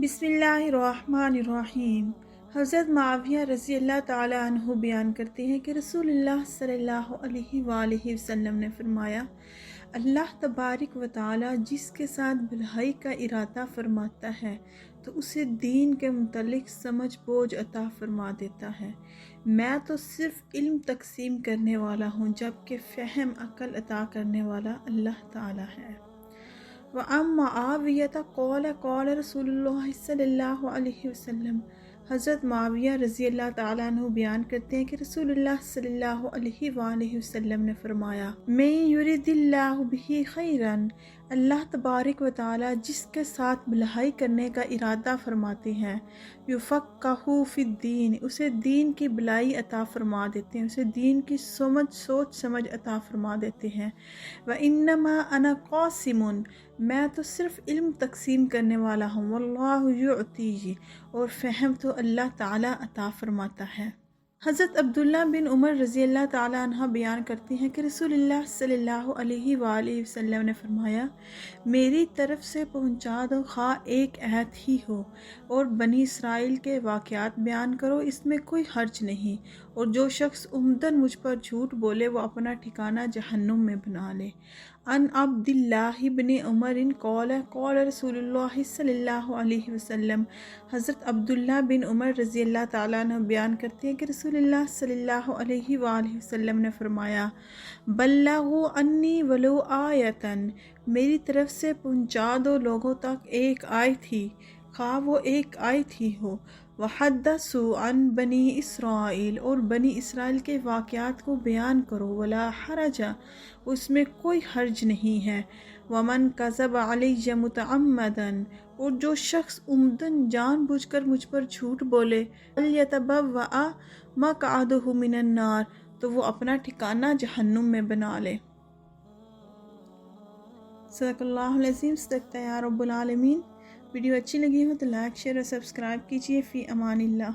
बिस्मिल्लाहिर्रहमानिर्रहीम। हज़रत मुआविया रज़ी अल्लाह ताला अन्हु बयान करते हैं कि रसूलुल्लाह सल्लल्लाहु अलैहि वसल्लम ने फरमाया, अल्लाह तबारक व ताला जिसके साथ भलाई का इरादा फरमाता है तो उसे दीन के मुतल्लिक समझ बोझ अता फरमा देता है। मैं तो सिर्फ इल्म तकसीम करने वाला हूँ, जबकि फ़हम अक़ल अता करने वाला अल्लाह ताला है। व अम्मा आवियता क़ाल क़ाल रसूलुल्लाह सल्लल्लाहु अलैहि वसल्लम। हज़रत मुआविया रज़ी अल्लाह ताला अन्हु बयान करते हैं कि रसूलुल्लाह सल्लल्लाहु अलैहि वसल्लम ने फरमाया, मैं युरिदिल्लाहु बिही खैरन, अल्लाह तबारक व ताला जिसके साथ भलाई करने का इरादा फरमाते हैं, युफ़क़्क़हु फ़िद्दीन, उसे दीन की भलाई अता फरमा देते हैं, उसे दीन की सोच समझ अता फरमा देते हैं। व इन्नमा अना क़ासिमुन, मैं तो सिर्फ इल्म तकसीम करने वाला हूँ, वल्लाहु युअती, और फ़हम तो अल्लाह ताला अता फरमाता है। हज़रत अब्दुल्ला बिन उमर रज़ी अल्लाह ताला अन्हा बयान करती हैं कि रसूलुल्लाह सल्लल्लाहु अलैहि वसल्लम ने फरमाया, मेरी तरफ से पहुँचा दो खा एक आयत ही हो, और बनी इसराइल के वाक़यात बयान करो, इसमें कोई हर्ज नहीं, और जो शख्स उम्दन मुझ पर झूठ बोले वो अपना ठिकाना जहन्नुम में बना ले। अन अब्दुल्लाह इब्न उमर क़ाल क़ाल रसूलुल्लाह सल्लल्लाहु अलैहि वसल्लम। हज़रत अब्दुल्ला बिन उमर रज़ी अल्लाह ताला अन्हु बयान करते हैं कि रसूलुल्लाह सल्लल्लाहु अलैहि वसल्लम ने फरमाया, बल्लगु अन्नी वलो आयतन, मेरी तरफ से पहुँचा दो लोगों तक एक आयत ही, खा वो एक आयत ही हो। वहद्दसु अन बनी इसराइल, और बनी इसराइल के वाक़यात को बयान करो, वला हरजा, उसमें कोई हर्ज नहीं है। वमन कज़ब अलैया मुतअम्मदन, और जो शख्स उम्दन जानबूझकर मुझ पर झूठ बोले, फल्यतबव्वअ मक़अदहु मिनन नार, तो वो अपना ठिकाना जहन्नुम में बना ले। सदक़ल्लाहुल अज़ीम। सदक़ता या रब्बुल आलमीन। वीडियो अच्छी लगी हो तो लाइक शेयर और सब्सक्राइब कीजिए। फ़ी अमानिल्लाह।